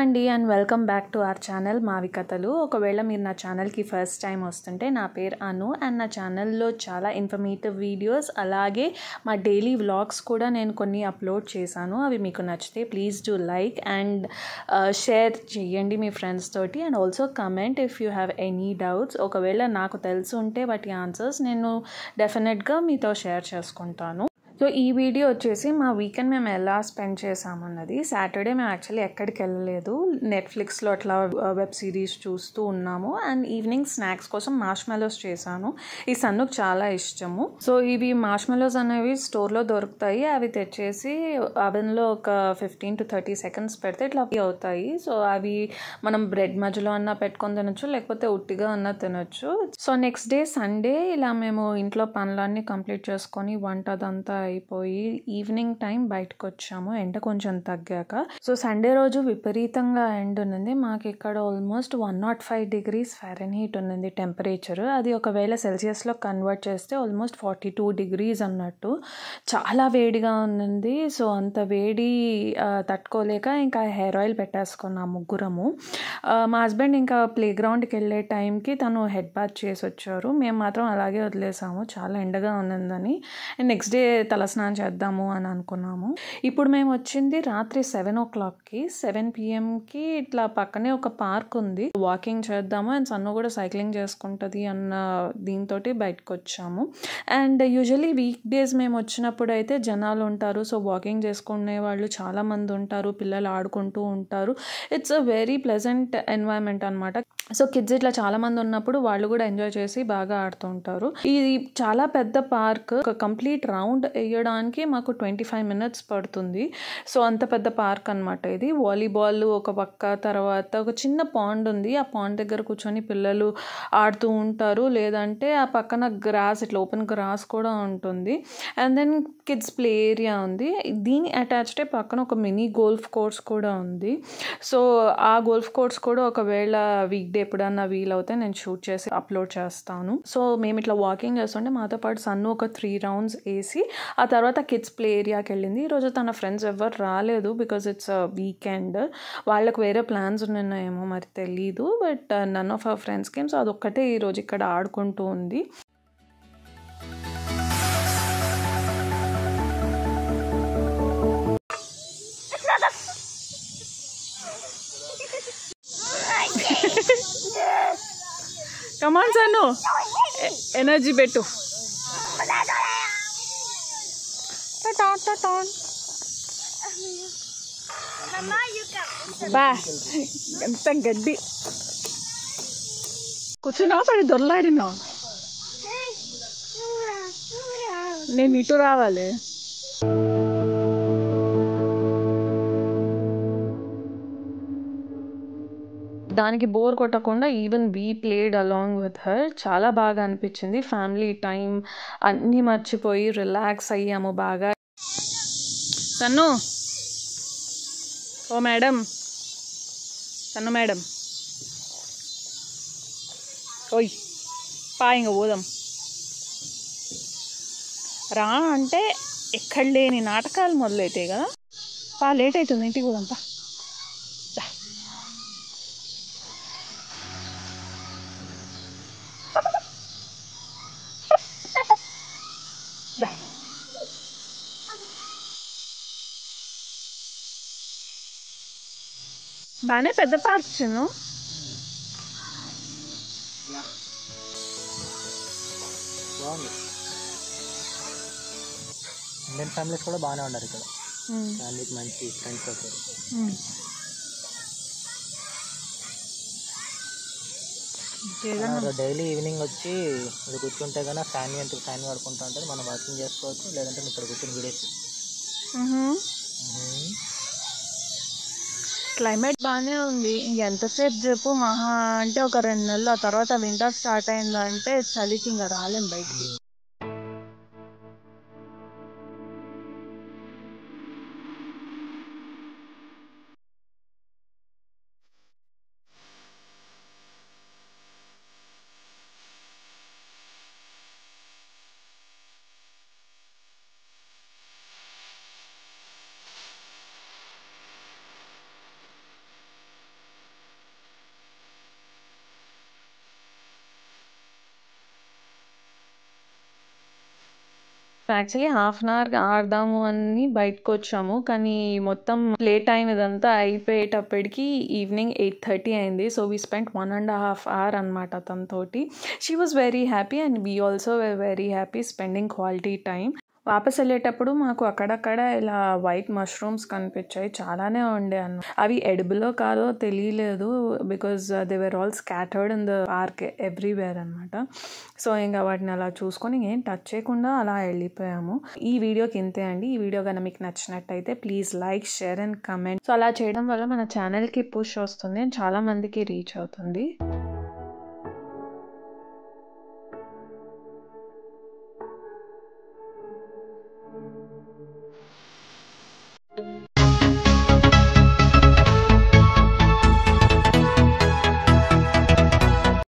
అండి and welcome back to our channel మావి కథలు. ఒకవేళ మీరు నా ఛానల్కి ఫస్ట్ టైం వస్తుంటే నా పేరు అను అండ్ నా ఛానల్లో చాలా ఇన్ఫర్మేటివ్ వీడియోస్ అలాగే మా డైలీ వ్లాగ్స్ కూడా నేను కొన్ని అప్లోడ్ చేశాను. అవి మీకు నచ్చితే please do like and share చేయండి మీ ఫ్రెండ్స్ తోటి and also comment if you have any doubts. ఒకవేళ నాకు తెలిసి ఉంటే వాటి ఆన్సర్స్ నేను డెఫినెట్గా మీతో షేర్ చేసుకుంటాను. సో ఈ వీడియో వచ్చేసి మా వీకెండ్ మేము ఎలా స్పెండ్ చేసామన్నది. సాటర్డే మేము యాక్చువల్లీ ఎక్కడికి వెళ్ళలేదు, నెట్ఫ్లిక్స్లో అట్లా వెబ్ సిరీస్ చూస్తూ ఉన్నాము అండ్ ఈవినింగ్ స్నాక్స్ కోసం మార్ష్మెలోస్ చేశాను. ఈ సన్నుకు చాలా ఇష్టము. సో ఇవి మార్ష్మెలోస్ అనేవి స్టోర్లో దొరుకుతాయి. అవి తెచ్చేసి అవెన్లో ఒక 15 to 30 seconds పెడితే ఇట్లా అవుతాయి. సో అవి మనం బ్రెడ్ మధ్యలో అన్నా పెట్టుకొని తినొచ్చు, లేకపోతే ఉట్టిగా అన్నా తినొచ్చు. సో నెక్స్ట్ డే సండే ఇలా మేము ఇంట్లో పనులన్నీ కంప్లీట్ చేసుకొని వంట అదంతా అయిపోయి ఈవినింగ్ టైం బయటకు వచ్చాము, ఎండ కొంచెం తగ్గాక. సో సండే రోజు విపరీతంగా ఎండ ఉన్నది. మాకు ఇక్కడ ఆల్మోస్ట్ 105 degrees Fahrenheit ఉన్నది టెంపరేచర్. అది ఒకవేళ సెల్సియస్లో కన్వర్ట్ చేస్తే ఆల్మోస్ట్ 42 degrees అన్నట్టు. చాలా వేడిగా ఉన్నది. సో అంత వేడి తట్టుకోలేక ఇంకా హెయిర్ ఆయిల్ పెట్టేసుకున్నాం ముగ్గురము. మా హస్బెండ్ ఇంకా ప్లే గ్రౌండ్కి వెళ్ళే టైంకి తను హెడ్ బాత్ చేసి వచ్చారు. మేము మాత్రం అలాగే వదిలేసాము, చాలా ఎండగా ఉన్నదని. నెక్స్ట్ డే తలస్నానం చేద్దాము అని అనుకున్నాము. ఇప్పుడు మేము వచ్చింది రాత్రి 7 o'clockకి. 7 PM ఇట్లా పక్కనే ఒక పార్క్ ఉంది, వాకింగ్ చేద్దాము అండ్ సన్ను కూడా సైక్లింగ్ చేసుకుంటుంది అన్న దీంతో బయటకు వచ్చాము. అండ్ యూజువలీ వీక్ డేస్ మేము వచ్చినప్పుడు అయితే జనాలు ఉంటారు. సో వాకింగ్ చేసుకునే వాళ్ళు చాలా మంది ఉంటారు, పిల్లలు ఆడుకుంటూ ఉంటారు. It's a very pleasant environment అనమాట. సో కిడ్స్ ఇట్లా చాలా మంది ఉన్నప్పుడు వాళ్ళు కూడా ఎంజాయ్ చేసి బాగా ఆడుతూ ఉంటారు. ఇది చాలా పెద్ద పార్క్. ఒక కంప్లీట్ రౌండ్ వేయడానికి మాకు 25 minutes పడుతుంది. సో అంత పెద్ద పార్క్ అనమాట ఇది. వాలీబాల్ ఒక పక్క, తర్వాత ఒక చిన్న పాండ్ ఉంది. ఆ పాండ్ దగ్గర కూర్చొని పిల్లలు ఆడుతూ ఉంటారు, లేదంటే ఆ పక్కన గ్రాస్, ఇట్లా ఓపెన్ గ్రాస్ కూడా ఉంటుంది. And then kids play area ఉంది. దీని అటాచ్డ్ పక్కన ఒక మినీ గోల్ఫ్ కోర్స్ కూడా ఉంది. సో ఆ గోల్ఫ్ కోర్స్ కూడా ఒకవేళ వీక్ డే ఎప్పుడన్నా వీలవుతే నేను షూట్ చేసి అప్లోడ్ చేస్తాను. సో మేము ఇట్లా వాకింగ్ చేస్తుంటే మాతో పాటు సన్ను ఒక 3 rounds వేసి ఆ తర్వాత కిడ్స్ ప్లే ఏరియాకి వెళ్ళింది. ఈరోజు తన ఫ్రెండ్స్ ఎవరు రాలేదు బికాజ్ ఇట్స్ వీకెండ్. వాళ్ళకు వేరే ప్లాన్స్ ఉన్నాయేమో మరి తెలీదు, but none of our friends came. So అదొక్కటే ఈరోజు ఇక్కడ ఆడుకుంటూ ఉంది. కమాన్ సన్ను, ఎనర్జీ పెట్టు. బా ఎంత గడ్డి కూర్చున్నావు, పడి దొరలాడినావు. నేను ఇటు రావాలి. దానికి బోర్ కొట్టకుండా even we played along with her. చాలా బాగా అనిపించింది. ఫ్యామిలీ టైం అన్నీ మర్చిపోయి రిలాక్స్ అయ్యాము బాగా. సన్ను, ఓ మేడం, సన్ను మేడం, ఓయ్ పా ఇంక పోదాం రా అంటే ఎక్కడ లేని నాటకాలు మొదలైతాయి కదా. పా లేట్ అవుతుంది, ఇంటికి పోదాం పా. బాగానే పెద్ద పార్క్ చిన్ను. ఇండియన్ ఫ్యామిలీస్ కూడా బాగానే ఉన్నారు ఇక్కడ. ఫ్యామిలీకి మంచి ఫ్రెండ్స్ అవుతారు. డైలీ ఈవినింగ్ వచ్చి ఇది కూర్చుంటే కన్నా ఫ్యాన్ పడుకుంటా ఉంటుంది. మనం వాకింగ్ చేసుకోవచ్చు, లేదంటే ఇక్కడ కూర్చొని వీడియోస్. క్లైమేట్ బాగానే ఉంది. ఎంతసేపు చెప్పు, మహా అంటే ఒక 2 నెలలు. ఆ తర్వాత వింటర్ స్టార్ట్ అయిందంటే చలికి ఇంకా రాలేం బయటికి. యాక్చువల్లీ హాఫ్ అన్ అవర్ ఆడదాము అని బయటకు వచ్చాము, కానీ మొత్తం ప్లే టైం ఇదంతా అయిపోయేటప్పటికి ఈవినింగ్ 8:30 అయింది. సో వీ స్పెంట్ 1.5 hours అనమాట తనతోటి. She was very happy and we also very happy spending quality time. వాపస్ వెళ్ళేటప్పుడు మాకు అక్కడక్కడ ఇలా వైట్ మష్రూమ్స్ కనిపించాయి, చాలానే ఉండే అన్న. అవి ఎడిబులో కాదో తెలియలేదు, because they were all scattered in the park everywhere అనమాట. సో ఇంకా వాటిని అలా చూసుకొని ఏం టచ్ చేయకుండా అలా వెళ్ళిపోయాము. ఈ వీడియోకి ఇంతే అండి. ఈ వీడియో కనుక మీకు నచ్చినట్టయితే please like, share and comment. So అలా చేయడం వల్ల మన ఛానల్కి పుష్ వస్తుంది అండ్ చాలా మందికి రీచ్ అవుతుంది.